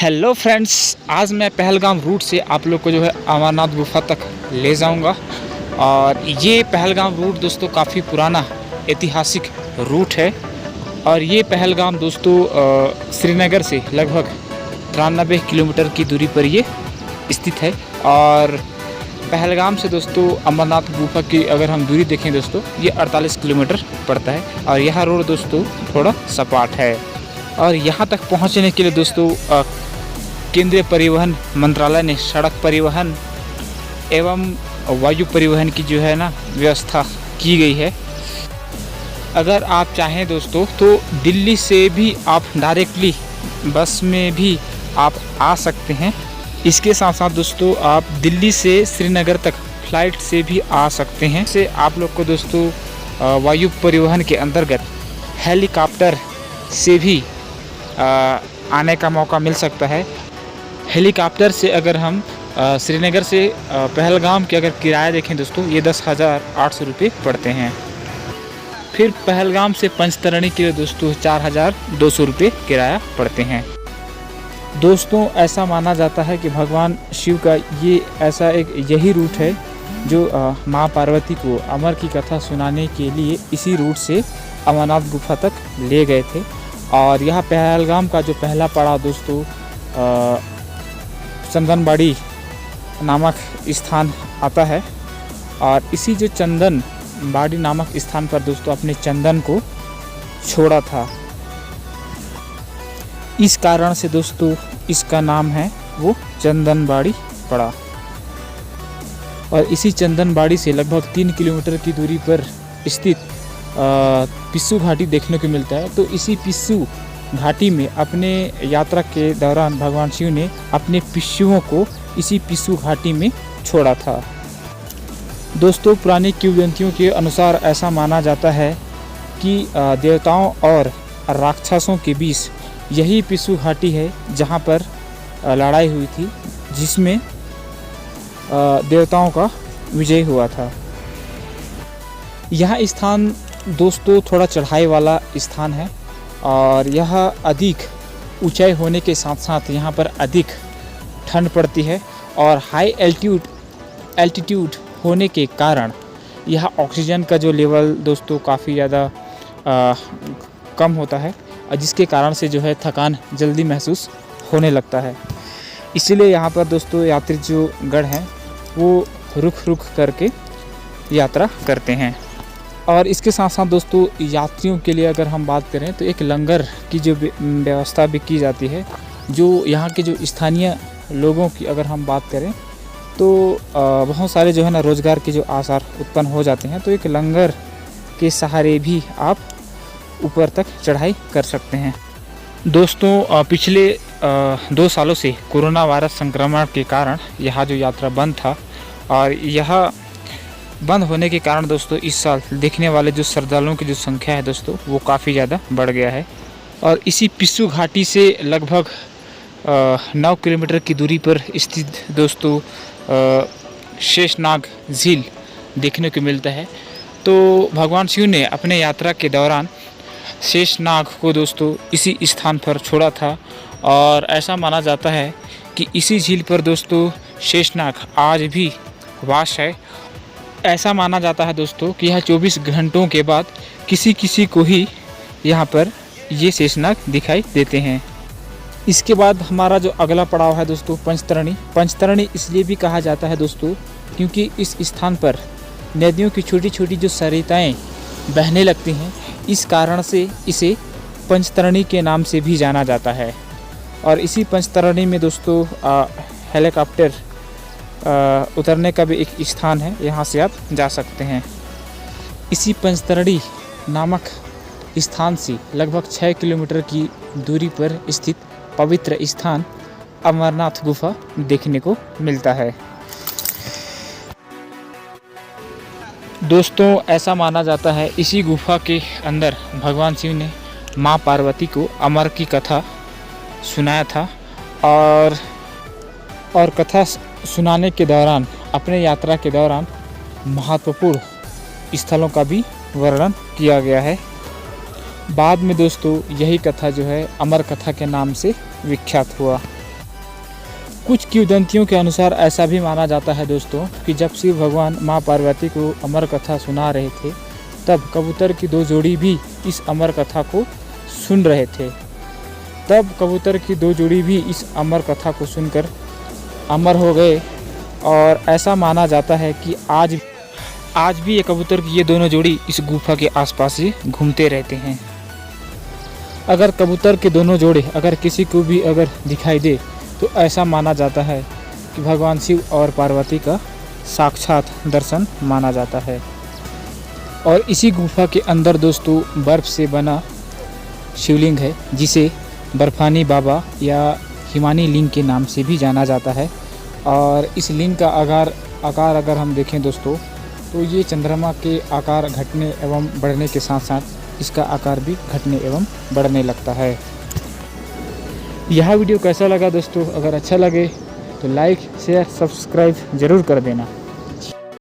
Hello friends, आज मैं Pahalgam root से आप लोग को जो है अमरनाथ गुफा तक ले जाऊंगा। और ये पहलगाम रूट दोस्तों काफ़ी पुराना ऐतिहासिक रूट है। और ये पहलगाम दोस्तों श्रीनगर से लगभग 93 किलोमीटर की दूरी पर ये स्थित है। और पहलगाम से दोस्तों अमरनाथ गुफा की अगर हम दूरी देखें दोस्तों, ये 48 किलोमीटर पड़ता है। और यह रोड दोस्तों थोड़ा सपाट है। और यहाँ तक पहुँचने के लिए दोस्तों केंद्रीय परिवहन मंत्रालय ने सड़क परिवहन एवं वायु परिवहन की जो है ना व्यवस्था की गई है। अगर आप चाहें दोस्तों तो दिल्ली से भी आप डायरेक्टली बस में भी आप आ सकते हैं। इसके साथ साथ दोस्तों आप दिल्ली से श्रीनगर तक फ्लाइट से भी आ सकते हैं। से आप लोग को दोस्तों वायु परिवहन के अंतर्गत हेलीकॉप्टर से भी आने का मौका मिल सकता है। हेलीकॉप्टर से अगर हम श्रीनगर से पहलगाम के अगर किराया देखें दोस्तों, ये 10,800 रुपये पड़ते हैं। फिर पहलगाम से पंचतरणी के लिए दोस्तों 4,200 रुपये किराया पड़ते हैं। दोस्तों ऐसा माना जाता है कि भगवान शिव का ये ऐसा एक यही रूट है जो माँ पार्वती को अमर की कथा सुनाने के लिए इसी रूट से अमरनाथ गुफा तक ले गए थे। और यह पहलगाम का जो पहला पड़ाव दोस्तों चंदनबाड़ी नामक स्थान आता है। और इसी जो चंदनबाड़ी नामक स्थान पर दोस्तों अपने चंदन को छोड़ा था। इस कारण से दोस्तों इसका नाम है वो चंदनबाड़ी पड़ा। और इसी चंदनबाड़ी से लगभग 3 किलोमीटर की दूरी पर स्थित पिस्सू घाटी देखने को मिलता है। तो इसी पिस्सू घाटी में अपने यात्रा के दौरान भगवान शिव ने अपने पिस्सुओं को इसी पिस्सू घाटी में छोड़ा था। दोस्तों पुरानी किंवदंतियों के अनुसार ऐसा माना जाता है कि देवताओं और राक्षसों के बीच यही पिस्सू घाटी है जहां पर लड़ाई हुई थी, जिसमें देवताओं का विजय हुआ था। यह स्थान दोस्तों थोड़ा चढ़ाई वाला स्थान है। और यह अधिक ऊंचाई होने के साथ साथ यहाँ पर अधिक ठंड पड़ती है। और हाई एल्टीट्यूड होने के कारण यह ऑक्सीजन का जो लेवल दोस्तों काफ़ी ज़्यादा कम होता है, जिसके कारण से जो है थकान जल्दी महसूस होने लगता है। इसीलिए यहाँ पर दोस्तों यात्री जो गण हैं वो रुक करके यात्रा करते हैं। और इसके साथ साथ दोस्तों यात्रियों के लिए अगर हम बात करें तो एक लंगर की जो व्यवस्था भी की जाती है। जो यहाँ के जो स्थानीय लोगों की अगर हम बात करें तो बहुत सारे जो है ना रोज़गार के जो आसार उत्पन्न हो जाते हैं। तो एक लंगर के सहारे भी आप ऊपर तक चढ़ाई कर सकते हैं। दोस्तों पिछले 2 सालों से कोरोना वायरस संक्रमण के कारण यह जो यात्रा बंद था। और यह बंद होने के कारण दोस्तों इस साल देखने वाले जो श्रद्धालुओं की जो संख्या है दोस्तों वो काफ़ी ज़्यादा बढ़ गया है। और इसी पिस्सू घाटी से लगभग 9 किलोमीटर की दूरी पर स्थित दोस्तों शेषनाग झील देखने को मिलता है। तो भगवान शिव ने अपने यात्रा के दौरान शेषनाग को दोस्तों इसी स्थान पर छोड़ा था। और ऐसा माना जाता है कि इसी झील पर दोस्तों शेषनाग आज भी वास है। ऐसा माना जाता है दोस्तों कि यह 24 घंटों के बाद किसी को ही यहाँ पर ये शेषनाग दिखाई देते हैं। इसके बाद हमारा जो अगला पड़ाव है दोस्तों पंचतरणी। पंचतरणी इसलिए भी कहा जाता है दोस्तों क्योंकि इस स्थान पर नदियों की छोटी छोटी जो सरिताएँ बहने लगती हैं, इस कारण से इसे पंचतरणी के नाम से भी जाना जाता है। और इसी पंचतरणी में दोस्तों हेलीकॉप्टर उतरने का भी एक स्थान है, यहाँ से आप जा सकते हैं। इसी पंचतरणी नामक स्थान से लगभग 6 किलोमीटर की दूरी पर स्थित पवित्र स्थान अमरनाथ गुफा देखने को मिलता है। दोस्तों ऐसा माना जाता है इसी गुफा के अंदर भगवान शिव ने माँ पार्वती को अमर की कथा सुनाया था। और कथा सुनाने के दौरान अपने यात्रा के दौरान महत्वपूर्ण स्थलों का भी वर्णन किया गया है। बाद में दोस्तों यही कथा जो है अमर कथा के नाम से विख्यात हुआ। कुछ किंवदंतियों के अनुसार ऐसा भी माना जाता है दोस्तों कि जब शिव भगवान माँ पार्वती को अमर कथा सुना रहे थे तब कबूतर की 2 जोड़ी भी इस अमर कथा को सुन रहे थे। तब कबूतर की 2 जोड़ी भी इस अमर कथा को सुनकर अमर हो गए और ऐसा माना जाता है कि आज भी ये कबूतर की ये दोनों जोड़ी इस गुफा के आसपास ही घूमते रहते हैं। अगर कबूतर के दोनों जोड़े अगर किसी को भी अगर दिखाई दे तो ऐसा माना जाता है कि भगवान शिव और पार्वती का साक्षात दर्शन माना जाता है। और इसी गुफा के अंदर दोस्तों बर्फ़ से बना शिवलिंग है जिसे बर्फानी बाबा या हिमानी लिंग के नाम से भी जाना जाता है। और इस लिंग का आकार अगर हम देखें दोस्तों तो ये चंद्रमा के आकार घटने एवं बढ़ने के साथ साथ इसका आकार भी घटने एवं बढ़ने लगता है। यह वीडियो कैसा लगा दोस्तों? अगर अच्छा लगे तो लाइक शेयर सब्सक्राइब ज़रूर कर देना।